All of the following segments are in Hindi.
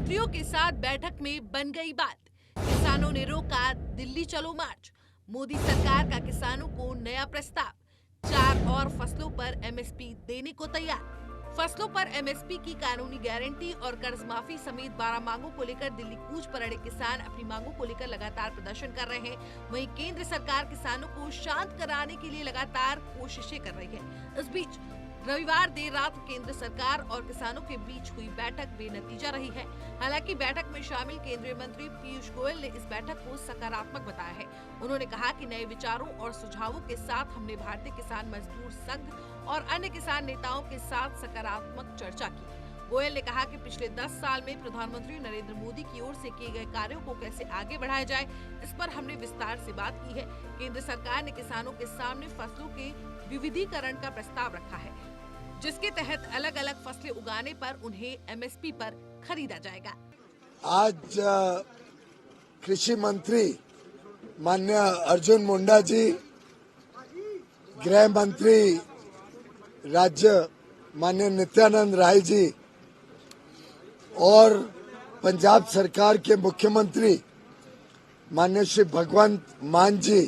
मंत्रियों के साथ बैठक में बन गई बात। किसानों ने रोका दिल्ली चलो मार्च। मोदी सरकार का किसानों को नया प्रस्ताव। 4 और फसलों पर एमएसपी देने को तैयार। फसलों पर एमएसपी की कानूनी गारंटी और कर्ज माफी समेत 12 मांगों को लेकर दिल्ली कूच पर अड़े किसान अपनी मांगों को लेकर लगातार प्रदर्शन कर रहे हैं। वहीं केंद्र सरकार किसानों को शांत कराने के लिए लगातार कोशिशें कर रही है। इस बीच रविवार देर रात केंद्र सरकार और किसानों के बीच हुई बैठक बेनतीजा रही है। हालांकि बैठक में शामिल केंद्रीय मंत्री पीयूष गोयल ने इस बैठक को सकारात्मक बताया है। उन्होंने कहा कि नए विचारों और सुझावों के साथ हमने भारतीय किसान मजदूर संघ और अन्य किसान नेताओं के साथ सकारात्मक चर्चा की। गोयल ने कहा कि पिछले 10 साल में प्रधानमंत्री नरेंद्र मोदी की ओर से किए गए कार्यों को कैसे आगे बढ़ाया जाए, इस पर हमने विस्तार से बात की है। केंद्र सरकार ने किसानों के सामने फसलों के विविधीकरण का प्रस्ताव रखा है, जिसके तहत अलग अलग फसलें उगाने पर उन्हें एमएसपी पर खरीदा जाएगा। आज कृषि मंत्री माननीय अर्जुन मुंडा जी, गृह मंत्री राज्य माननीय नित्यानंद राय जी और पंजाब सरकार के मुख्यमंत्री माननीय श्री भगवंत मान जी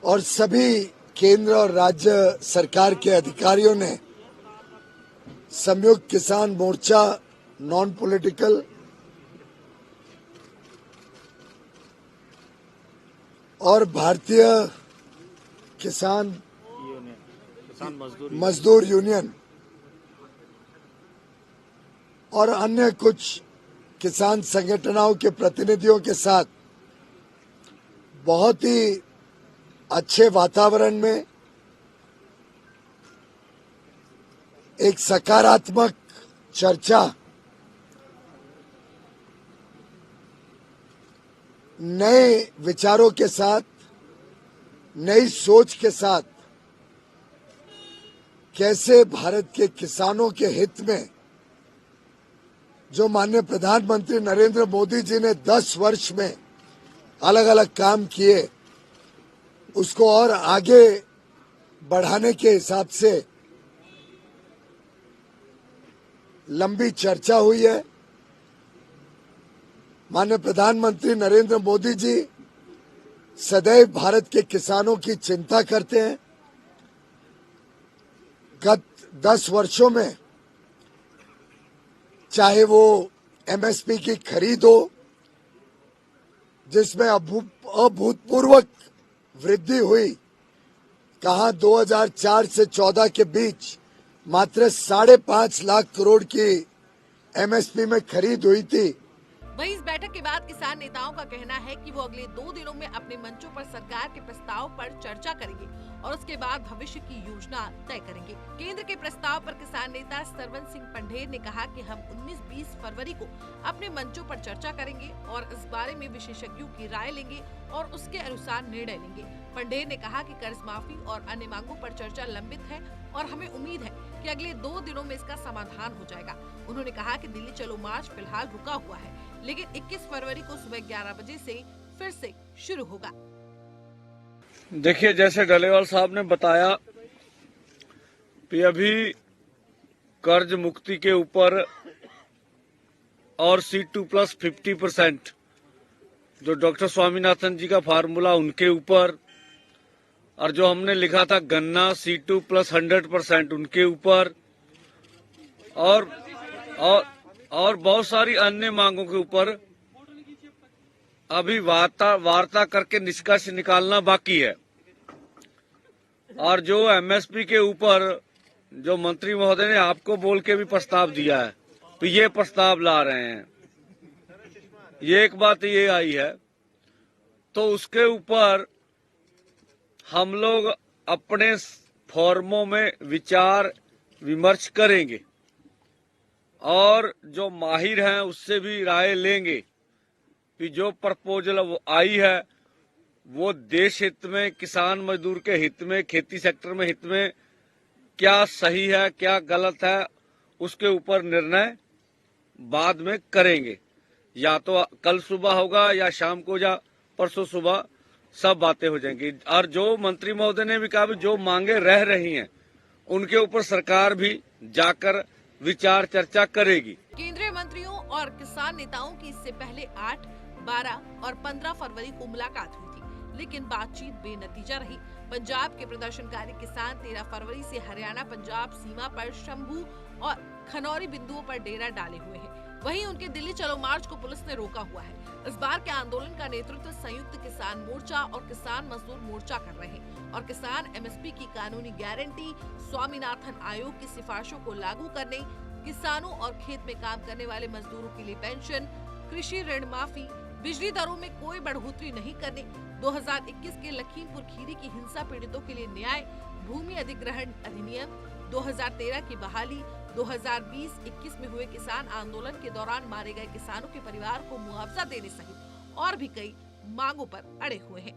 और सभी केंद्र और राज्य सरकार के अधिकारियों ने संयुक्त किसान मोर्चा, नॉन पॉलिटिकल और भारतीय किसान मजदूर यूनियन और अन्य कुछ किसान संगठनों के प्रतिनिधियों के साथ बहुत ही अच्छे वातावरण में एक सकारात्मक चर्चा, नए विचारों के साथ, नई सोच के साथ कैसे भारत के किसानों के हित में जो माननीय प्रधानमंत्री नरेंद्र मोदी जी ने 10 वर्ष में अलग अलग काम किए, उसको और आगे बढ़ाने के हिसाब से लंबी चर्चा हुई है। माननीय प्रधानमंत्री नरेंद्र मोदी जी सदैव भारत के किसानों की चिंता करते हैं। गत 10 वर्षों में चाहे वो एमएसपी की खरीद हो, जिसमें अभूतपूर्व वृद्धि हुई, कहां 2004 से 14 के बीच मात्र 5.5 लाख करोड़ की एमएसपी में खरीद हुई थी। वहीं इस बैठक के बाद किसान नेताओं का कहना है कि वो अगले 2 दिनों में अपने मंचों पर सरकार के प्रस्ताव पर चर्चा करेंगे और उसके बाद भविष्य की योजना तय करेंगे। केंद्र के प्रस्ताव पर किसान नेता सरवन सिंह पंढेर ने कहा कि हम 19-20 फरवरी को अपने मंचों पर चर्चा करेंगे और इस बारे में विशेषज्ञों की राय लेंगे और उसके अनुसार निर्णय लेंगे। पंढेर ने कहा कि कर्ज माफी और अन्य मांगों पर चर्चा लंबित है और हमें उम्मीद है कि अगले 2 दिनों में इसका समाधान हो जाएगा। उन्होंने कहा कि दिल्ली चलो मार्च फिलहाल रुका हुआ है, लेकिन 21 फरवरी को सुबह 11 बजे से फिर से शुरू होगा। देखिए, जैसे डलेवाल साहब ने बताया कि अभी कर्ज मुक्ति के ऊपर और C2+ 50% जो डॉक्टर स्वामीनाथन जी का फार्मूला उनके ऊपर, और जो हमने लिखा था गन्ना C2+ 100% उनके ऊपर, और बहुत सारी अन्य मांगों के ऊपर अभी वार्ता करके निष्कर्ष निकालना बाकी है। और जो एमएसपी के ऊपर जो मंत्री महोदय ने आपको बोल के भी प्रस्ताव दिया है, तो ये प्रस्ताव ला रहे हैं, ये एक बात ये आई है, तो उसके ऊपर हम लोग अपने फॉर्मों में विचार विमर्श करेंगे और जो माहिर हैं उससे भी राय लेंगे कि जो प्रपोजल वो आई है वो देश हित में, किसान मजदूर के हित में, खेती सेक्टर में हित में क्या सही है क्या गलत है, उसके ऊपर निर्णय बाद में करेंगे। या तो कल सुबह होगा या शाम को या परसों सुबह सब बातें हो जाएंगी। और जो मंत्री महोदय ने भी कहा जो मांगे रह रही हैं उनके ऊपर सरकार भी जाकर विचार चर्चा करेगी। केंद्रीय मंत्रियों और किसान नेताओं की इससे पहले 8, 12 और 15 फरवरी को मुलाकात हुई थी, लेकिन बातचीत बेनतीजा रही। पंजाब के प्रदर्शनकारी किसान 13 फरवरी से हरियाणा पंजाब सीमा पर शंभू और खनौरी बिंदुओं पर डेरा डाले हुए हैं। वहीं उनके दिल्ली चलो मार्च को पुलिस ने रोका हुआ है। इस बार के आंदोलन का नेतृत्व संयुक्त किसान मोर्चा और किसान मजदूर मोर्चा कर रहे हैं और किसान एमएसपी की कानूनी गारंटी, स्वामीनाथन आयोग की सिफारिशों को लागू करने, किसानों और खेत में काम करने वाले मजदूरों के लिए पेंशन, कृषि ऋण माफी, बिजली दरों में कोई बढ़ोतरी नहीं करने, 2021 के लखीमपुर खीरी की हिंसा पीड़ितों के लिए न्याय, भूमि अधिग्रहण अधिनियम, 2013 की बहाली, 2020-21 में हुए किसान आंदोलन के दौरान मारे गए किसानों के परिवार को मुआवजा देने सहित और भी कई मांगों पर अड़े हुए हैं।